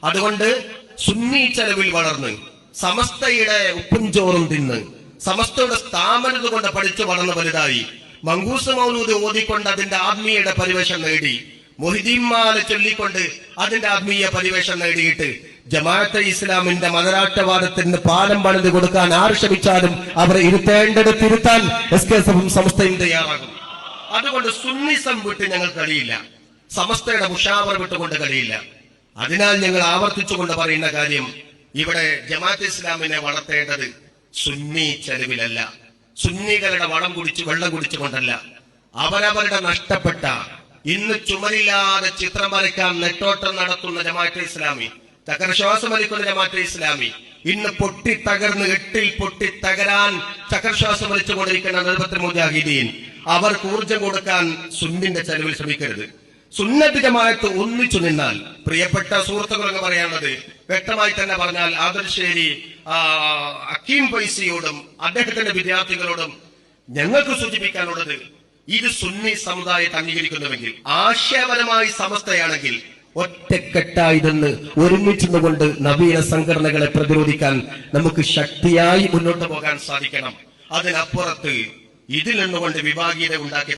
അതുകൊണ്ട് സുന്നി ചെലവിൽ വളർന്ന് സമസ്തയുടെ ഉപ്പും ചോറും തിന്ന് സമസ്തയുടെ സ്ഥാപനത കൊണ്ട് പഠിച്ചു വളർന്ന് വലുതായി മങ്കൂസ് മൗലൂദ് ഓതിക്കൊണ്ട് അതിന്റെ ആത്മീയയുടെ പരിവേഷം നേടി മൊഹിദ്ദീൻമാല ചൊല്ലിക്കൊണ്ട് അതിന്റെ ആത്മീയ പരിവേഷം നേടിയിട്ട് ജമാഅത്തെ ഇസ്ലാമിന്റെ മതരാഷ്ട്രവാദത്തിന് പാലം പണിത് കൊടുക്കാൻ ആര് ശ്രമിച്ചാലും അവരെ ഇരുത്തേണ്ടടുത്തിരുത്താൻ SKSF സമസ്തയും തയ്യാറാകും. അതുകൊണ്ട് സുന്നിസം വിട്ട് ഞങ്ങൾ കഴിയില്ല, സമസ്തയുടെ മുഷാവറ വിട്ടുകൊണ്ട് കഴിയില്ല. അതിനാൽ ഞങ്ങൾ ആവർത്തിച്ചുകൊണ്ട് പറയുന്ന കാര്യം, ഇവിടെ ജമാഅത്തെ ഇസ്ലാമിനെ വളർത്തേണ്ടത് സുന്നി ചെലവിലല്ല, സുന്നികളുടെ വെള്ളം കുടിച്ചുകൊണ്ടല്ല. അവരവരുടെ നഷ്ടപ്പെട്ട ഇന്ന് ചുമരില്ലാതെ ചിത്രം വരയ്ക്കാൻ നെട്ടോട്ടം നടത്തുന്ന ജമാഅത്തെ ഇസ്ലാമി, ചക്രശ്വാസം വലിക്കുന്ന ജമാഅത്തെ ഇസ്ലാമി, ഇന്ന് പൊട്ടിത്തകർന്ന് എട്ടിൽ പൊട്ടിത്തകരാൻ ചക്രശ്വാസം വലിച്ചുകൊണ്ടിരിക്കുന്ന നസ്ബത്തുൽ മുജാഹിദീൻ, അവർക്ക് ഊർജം കൊടുക്കാൻ സുന്നിന്റെ ചെലവിൽ ശ്രമിക്കരുത്. സുന്നത്ത് ജമാഅത്ത് ഒന്നിച്ചു നിന്നാൽ, പ്രിയപ്പെട്ട സുഹൃത്തുക്കളൊക്കെ പറയാനുള്ളത് വ്യക്തമായി തന്നെ പറഞ്ഞാൽ, ആദർശേരി അക്കീം ഫൈസിയോടും അദ്ദേഹത്തിന്റെ വിദ്യാർത്ഥികളോടും ഞങ്ങൾക്ക് സൂചിപ്പിക്കാനുള്ളത്, ഇത് സുന്നി സമുദായത്തെ അംഗീകരിക്കുന്നുവെങ്കിൽ, ആശയപരമായി സമസ്തയാണെങ്കിൽ ഒറ്റക്കെട്ടായി നിന്ന് ഒരുമിച്ചുകൊണ്ട് നവീന സംഘടനകളെ പ്രതിരോധിക്കാൻ നമുക്ക് ശക്തിയായി മുന്നോട്ട് പോകാൻ സാധിക്കണം. അതിനപ്പുറത്ത് ഇതിൽ നിന്നുകൊണ്ട് വിഭാഗീയത ഉണ്ടാക്കി